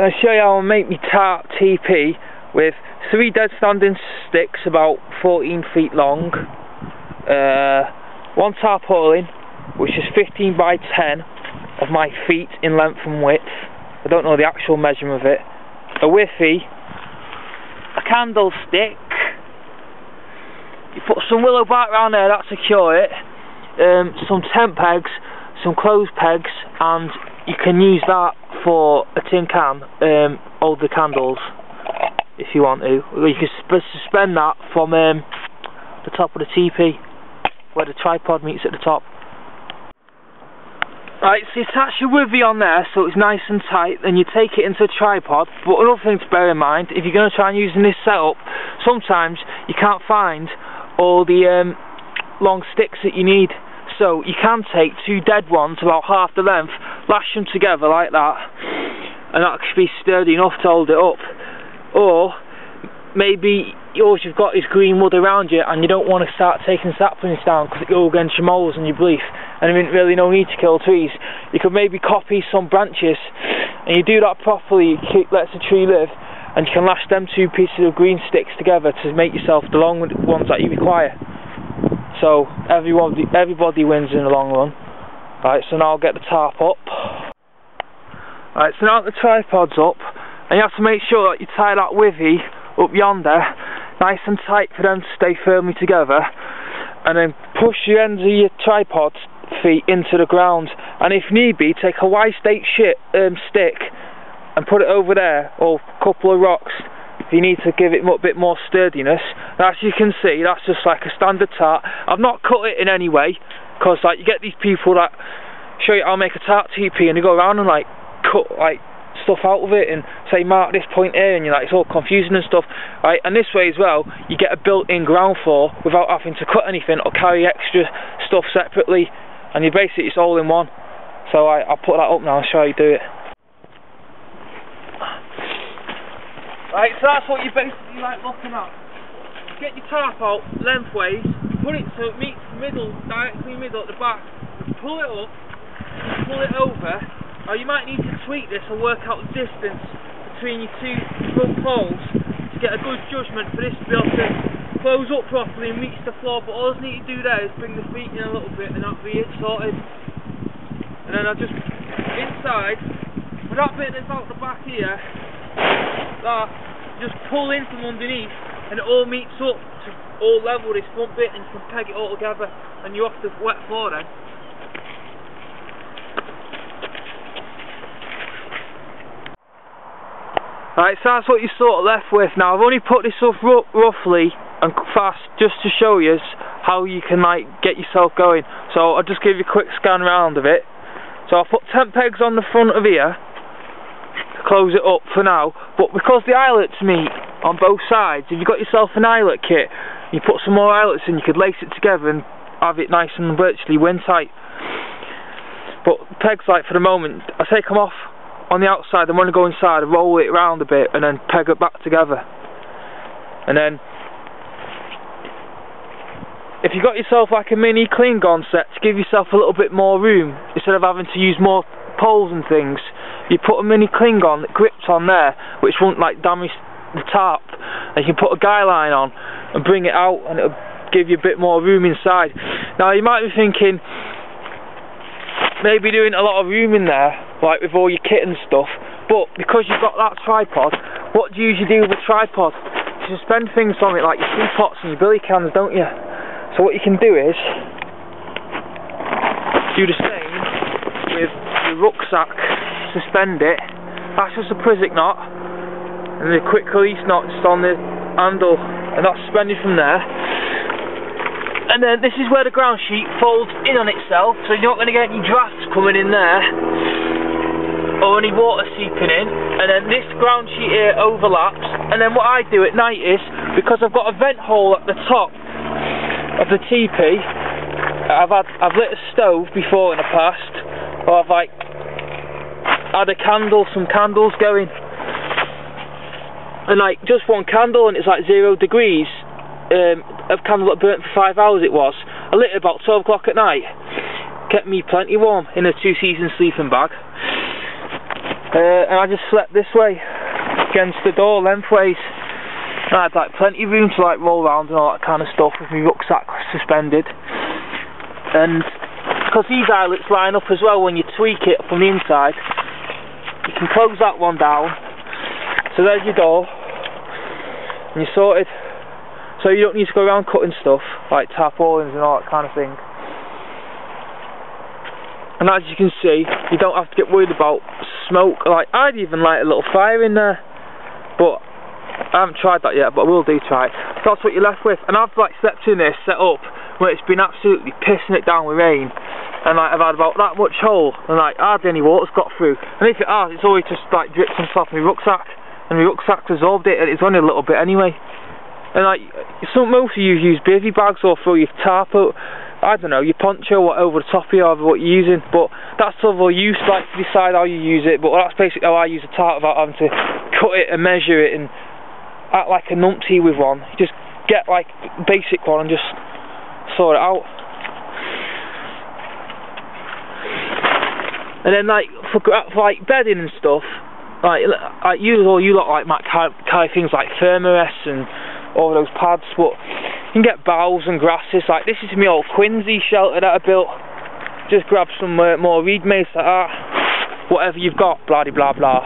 going to show you how I make my Tarp Teepee with 3 dead standing sticks about 14 feet long, 1 tarpaulin which is 15 by 10 of my feet in length and width. I don't know the actual measurement of it. A withy, a candlestick, you put some willow bark around there that secure it, some tent pegs, some clothes pegs, and you can use that for a tin can, hold the candles if you want to. You can suspend that from the top of the teepee where the tripod meets at the top. Right, so you attach your withy on there so it's nice and tight, then you take it into a tripod. But another thing to bear in mind, if you're going to try and using this setup, sometimes you can't find all the long sticks that you need. So you can take 2 dead ones about half the length, lash them together like that, and that should be sturdy enough to hold it up. Or maybe all you've got is green wood around you and you don't want to start taking saplings down because it goes against your moles and your belief, and there isn't really no need to kill trees. You could maybe copy some branches, and you do that properly, it lets the tree live, and you can lash them 2 pieces of green sticks together to make yourself the long ones that you require. So everybody wins in the long run. Right, so now I'll get the tarp up. Right, so now the tripod's up, and you have to make sure that you tie that withy up yonder nice and tight for them to stay firmly together, and then push your ends of your tripod feet into the ground, and if need be take a Y-stake stick and put it over there, or a couple of rocks if you need to give it a bit more sturdiness. And as you can see, that's just like a standard tarp. I've not cut it in any way, because like you get these people that show you how to make a Tarp Teepee and they go around and like cut like stuff out of it and say mark this point here, and you're like, it's all confusing and stuff, right? And this way as well you get a built-in ground floor without having to cut anything or carry extra stuff separately, and you basically it's all in one. So I'll put that up now and show you how you do it. Right, so that's what you're basically like looking at. Get your tarp out lengthways, put it so it meets the middle, directly middle at the back, and pull it up, and pull it over. Now you might need to tweak this and work out the distance between your 2 front poles to get a good judgment for this to be able to close up properly and reach the floor. But all I need to do there is bring the feet in a little bit and that'll be it sorted. And then I'll just inside, with that bit that's out the back here, that just pull in from underneath and it all meets up to all level this front bit, and you can peg it all together and you're off the wet floor then. Right, so that's what you're sort of left with. Now I've only put this up roughly and fast just to show you how you can like get yourself going. So I'll just give you a quick scan round of it. So I'll put tent pegs on the front of here to close it up for now, but because the eyelets meet on both sides, if you've got yourself an eyelet kit, you put some more eyelets in, you could lace it together and have it nice and virtually wind tight. But pegs, like for the moment, I take them off on the outside, and when I go inside I roll it around a bit and then peg it back together. And then if you got yourself like a mini Klingon set to give yourself a little bit more room, instead of having to use more poles and things, you put a mini Klingon that grips on there, which won't like damage the tarp, and you can put a guy line on and bring it out, and it'll give you a bit more room inside. Now you might be thinking maybe doing a lot of room in there, like with all your kit and stuff, but because you've got that tripod, what do you usually do with a tripod? You suspend things on it like your teapots and your billy cans, don't you? So what you can do is do the same with your rucksack. Suspend it, that's just a Prizik knot, and the quick release knot just on the handle, and that's suspended from there. And then this is where the ground sheet folds in on itself, so you're not going to get any drafts coming in there or any water seeping in. And then this ground sheet here overlaps, and then what I do at night is, because I've got a vent hole at the top of the teepee, I've lit a stove before in the past, or I've like had some candles going, and like just one candle and it's like 0 degrees, of candle that burnt for 5 hours it was. I lit it about 12 o'clock at night, kept me plenty warm in a 2-season sleeping bag. and I just slept this way against the door lengthways. And I had like plenty of room to like roll around and all that kind of stuff with my rucksack suspended. And because these eyelets line up as well when you tweak it from the inside, you can close that one down. So there's your door, and you're sorted. So you don't need to go around cutting stuff like tarpaulins and all that kind of thing. And as you can see, you don't have to get worried about smoke. Like, I'd even light a little fire in there, but I haven't tried that yet, but I will do try it. So that's what you're left with. And I've like slept in this set up where it's been absolutely pissing it down with rain, and like I've had about that much hole, and like hardly any water's got through. And if it has, it's always just like dripped on top of my rucksack, and my rucksack's absorbed it, and it's only a little bit anyway. And like, most of you use bivvy bags or throw your tarp out, I don't know, your poncho or over the top of you, or what you're using. But that's sort of a use, like, to decide how you use it. But that's basically how I use a tarp without having to cut it and measure it and act like a numpty with one. You just get like a basic one and just sort it out. And then like for like bedding and stuff, like you lot like might carry things like thermarest and all those pads, but you can get boughs and grasses. Like this is my old Quincy shelter that I built. Just grab some more reed mace like that, whatever you've got, blah de blah blah.